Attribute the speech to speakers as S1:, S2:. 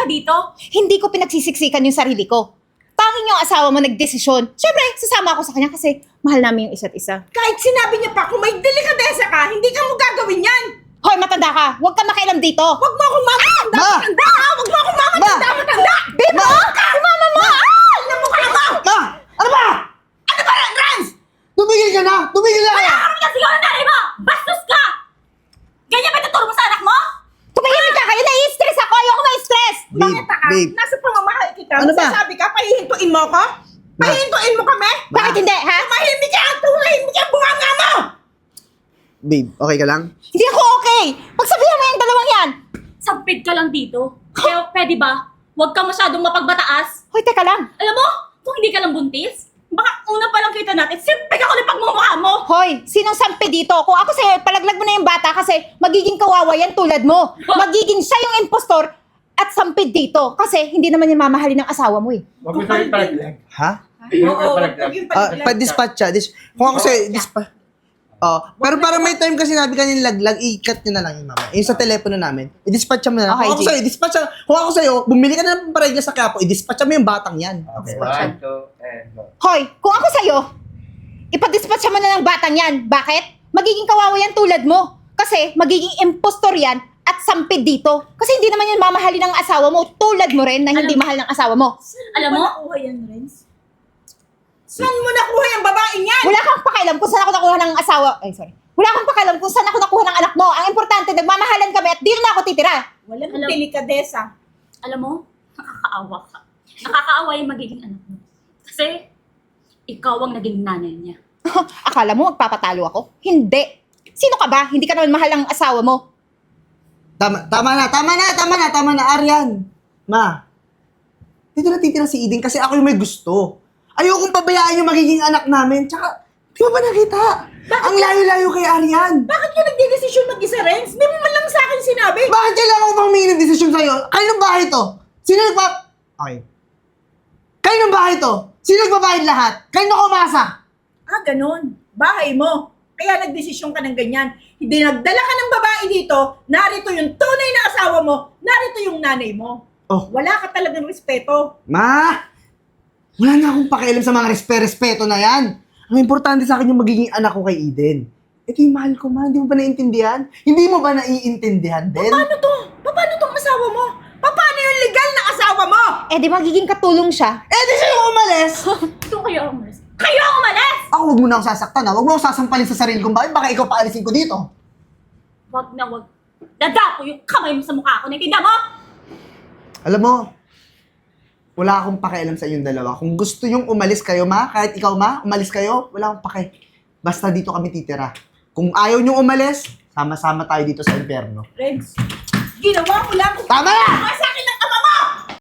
S1: dito?
S2: Hindi ko pinagsisiksikan yung sarili ko. Tanging yung asawa mo nagdesisyon. Siyempre, sasama ako sa kanya kasi mahal namin yung isa't isa.
S3: Kahit sinabi niya pa, kung may delikadesa ka, hindi ka mo gagawin yan!
S2: Hoy, matanda ka! Huwag ka makialam dito!
S3: Huwag mo akong mamatanda!
S4: Ma!
S3: Matanda! Huwag mo akong mamatanda! Matanda!
S2: Bebo! Si mama mo!
S3: Alam mo ka lang mo!
S4: Ma! Ano ba?
S3: Ano ba, Rans?
S4: Tumigil ka na! Tumigil na!
S1: Wala ka rin kasi ng nanay mo! Bastos ka! Ganyan ba tuturo mo sa anak mo?
S2: Tumahimik ka kayo! Nai-stress ako! Ayoko ma-stress!
S3: Bakit ka? Nasa pamamahal kita.
S4: Ano ba?
S3: Masasabi ka, pahihintuin mo ako? Pahihintuin mo kami?
S2: Bakit hindi, ha?
S3: Tumahimik ka! Tumahimik ka! Bunganga mo!
S4: Babe, okay ka lang?
S2: Hindi ako okay! Pagsabihan mo yung dalawang yan!
S1: Sampid ka lang dito. Kaya pwede ba? Huwag ka masyadong mapagbataas.
S2: Hoy, teka lang!
S1: Alam mo, kung hindi ka lang buntis, baka una pa lang kita natin, simpig ako ng pagmumukha mo.
S2: Hoy, sinong sampi dito? Kung ako sa'yo, palaglag mo na yung bata kasi magiging kawawa yan tulad mo. Magiging siya yung impostor at sampid dito kasi hindi naman yung mamahalin ng asawa mo eh.
S5: Huwag mo tayo palaglag.
S4: Ha?
S3: Oo, huwag yung palaglag.
S4: Pa-dispatch siya. Kung ako sa'yo, dispatch. Pero parang may time kasi sinabi ka niyang laglag, i-cut nyo na lang yung mama. Yung sa telepono namin, i-dispatch mo na lang.
S2: Okay,
S4: Kung ako
S2: G.
S4: sa'yo, dispatch Kung ako sa'yo, bumili ka na ng paregla sa Quiapo, i-dispatch mo yung batang yan.
S5: Okay, 1, 2, and go.
S2: Hoy, kung ako sa'yo, ipadispatch mo na ng batang yan. Bakit? Magiging kawawa yan tulad mo. Kasi magiging impostor yan at sampid dito. Kasi hindi naman yan mamahalin ng asawa mo tulad mo rin na hindi mahal ng asawa mo.
S1: Alam mo,
S3: nakuha yan, Renz? Saan mo nakuha yung babaeng yan?
S2: Wala kang pakialam kung saan ako nakuha ng asawa. Ay, sorry. Wala kang pakialam kung saan ako nakuha ng anak mo. Ang importante, nagmamahalan kami at dito na ako titira.
S3: Walang
S1: Alam-
S3: delikadesa.
S1: alam mo, nakakaawa ka. Nakakaawa yung magiging anak mo. Kasi, ikaw ang naging nanay niya.
S2: Akala mo magpapatalo ako? Hindi. Sino ka ba? Hindi ka naman mahal ng asawa mo.
S4: Tama na, Aryan. Ma, dito na titira si Eden kasi ako yung may gusto. Ayokong pabayaan yung magiging anak namin. Tsaka, di mo ba nakita? Ang layo-layo kay Aryan.
S3: Bakit ka nagdidesisyon mag-isa, Renz? Hindi mo man lang sa akin sinabi.
S4: Bakit kailangan ko bang humingi ng desisyon sa'yo? Kayo ng bahay to? Sino Okay. Kayo ng bahay to? Sino nagbabayad lahat? Kayo na kumasa?
S3: Ah, ganun. Bahay mo. Kaya nagdesisyon ka ng ganyan. Hindi nagdala ka ng babae dito, narito yung tunay na asawa mo, narito yung nanay mo.
S4: Oh.
S3: Wala ka talagang respeto.
S4: Ma! Wala na akong pakialam sa mga respeto na yan. Ang importante sa akin yung magiging anak ko kay Eden. Ito yung mahal ko, ma. Hindi mo ba naiintindihan? Hindi mo ba naiintindihan din?
S3: Paano to? Paano tong asawa mo? Paano yung legal na asawa mo?
S2: Eh, di magiging katulong siya.
S4: Eh, di siya yung umalis!
S1: Ito kayo ang umalis. Kayo ang umalis!
S4: Ako, huwag mo na akong sasaktan, ha? Huwag mo akong sasampalin sa sarili kong bahay. Baka ikaw paalisin ko dito.
S1: Wag na wag. Dadapo yung kamay mo sa mukha ko. Naintindihan mo?
S4: Alam mo, wala akong pakialam sa inyong dalawa. Kung gusto yung umalis kayo, ma, kahit ikaw, ma, umalis kayo, wala akong paki. Basta dito kami titira. Kung ayaw nyo umalis, sama-sama tayo dito sa impyerno.
S3: Renz, ginawa mo lang kung
S4: Tama na!
S3: sa